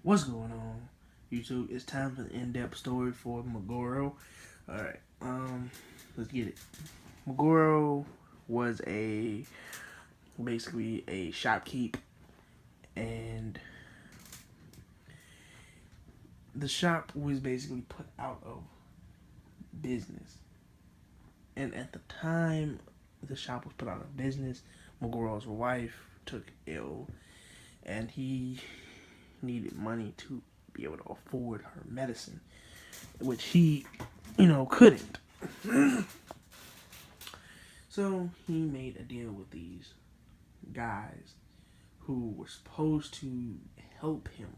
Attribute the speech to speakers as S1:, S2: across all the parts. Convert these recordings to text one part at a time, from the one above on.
S1: What's going on, YouTube? It's time for the in-depth story for Magoro. All right, let's get it. Magoro was basically a shopkeep, and the shop was basically put out of business. And at the time the shop was put out of business, Magoro's wife took ill, and he needed money to be able to afford her medicine, which he, couldn't. So he made a deal with these guys who were supposed to help him,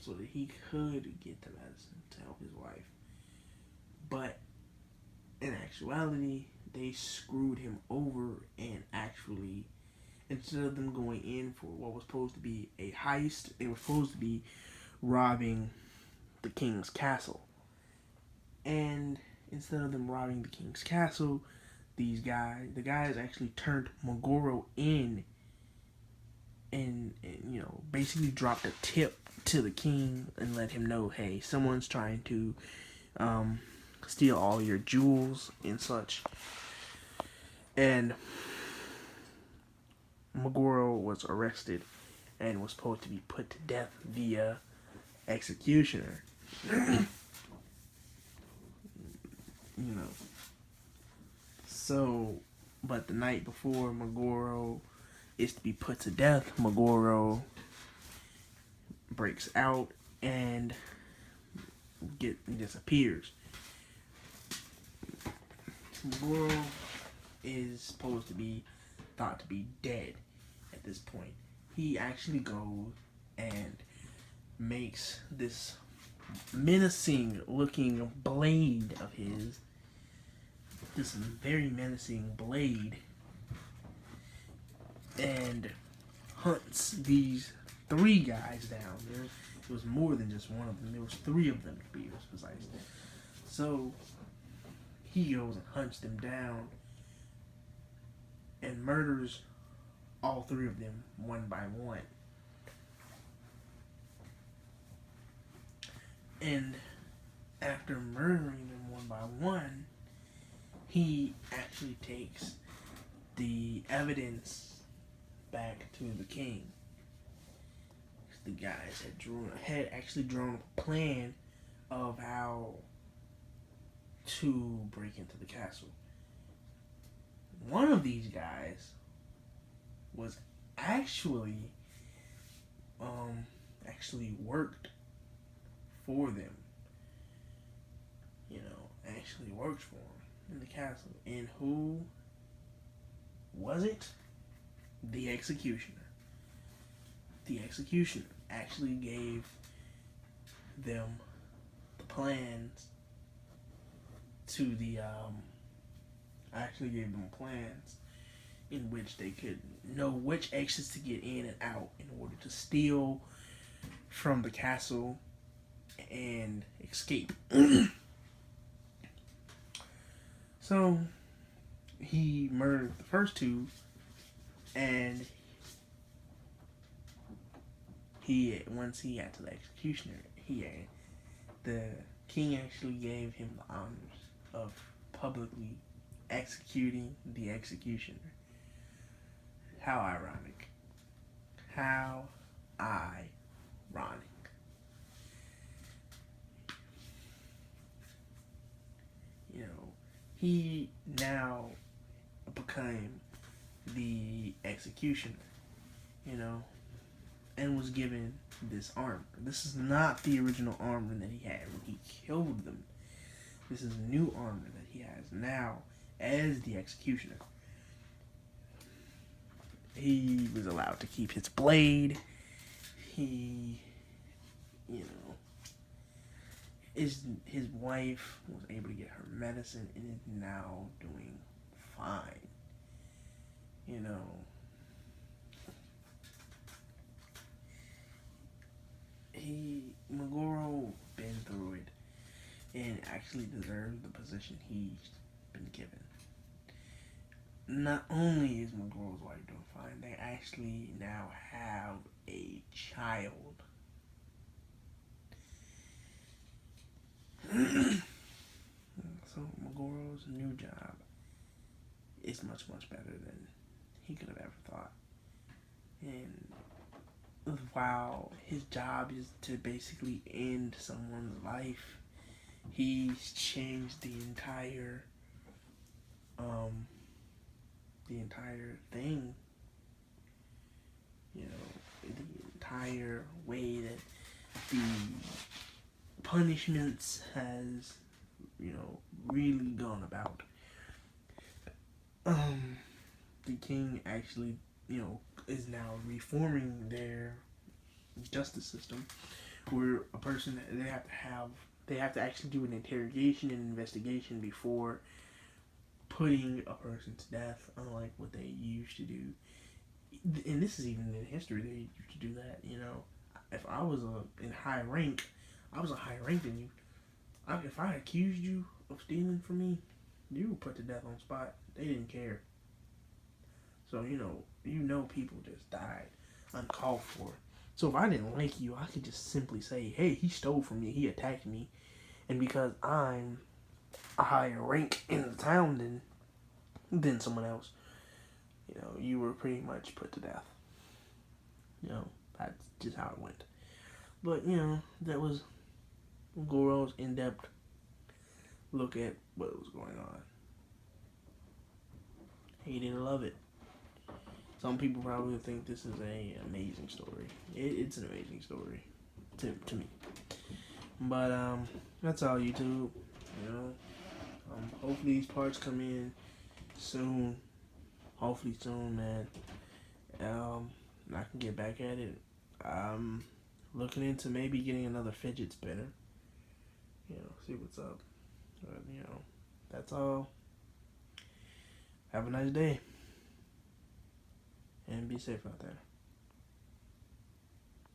S1: so that he could get the medicine to help his wife. But in actuality, they screwed him over, and actually, instead of them going in for what was supposed to be a heist, they were supposed to be robbing the king's castle. And instead of them robbing the king's castle, the guys actually turned Magoro in, and basically dropped a tip to the king and let him know, hey, someone's trying to steal all your jewels and such. And Magoro was arrested and was supposed to be put to death via executioner. you know. So, but the night before Magoro is to be put to death, Magoro breaks out and disappears. Magoro is supposed to be thought to be dead at this point. He actually goes and makes this menacing looking blade of his, this very menacing blade, and hunts these three guys down. It was more than just one of them. There was three of them, to be precise. So he goes and hunts them down and murders all three of them one by one. And after murdering them one by one, he actually takes the evidence back to the king. The guys had actually drawn a plan of how to break into the castle. One of these guys was actually worked for them. Actually worked for them in the castle. And who was it? The executioner. The executioner actually gave them the plans to the actually gave them plans in which they could know which exits to get in and out in order to steal from the castle and escape. So he murdered the first two, and once he got to the executioner, the king actually gave him the honors of publicly executing the executioner. How ironic. How ironic. He now became the executioner, and was given this armor. This is not the original armor that he had when he killed them. This is new armor that he has now as the executioner. He was allowed to keep his blade. He, his wife was able to get her medicine and is now doing fine. Magoro been through it and actually deserves the position he's been given. Not only is Magoro's wife doing fine, they actually now have a child Magoro's new job is much, much better than he could have ever thought. And while his job is to basically end someone's life, he's changed um, the entire thing. You know, the entire way that the punishments has, really gone about. The king actually, is now reforming their justice system, where a person they have to actually do an interrogation and investigation before putting a person to death, unlike what they used to do. And this is even in history, they used to do that. If I was in high rank, I was a higher rank than you. If I accused you of stealing from me, you were put to death on spot. They didn't care. So people just died uncalled for. So if I didn't like you, I could just simply say, "Hey, he stole from me. He attacked me," and because I'm a higher rank in the town than someone else, you were pretty much put to death. That's just how it went. But that was Goro's in-depth look at what was going on. Hate it or love it. Some people probably think this is an amazing story. It's an amazing story to me. But that's all, YouTube. Hopefully these parts come in soon. Hopefully soon, man. I can get back at it. I'm looking into maybe getting another fidget spinner. See what's up. But, that's all. Have a nice day. And be safe out there.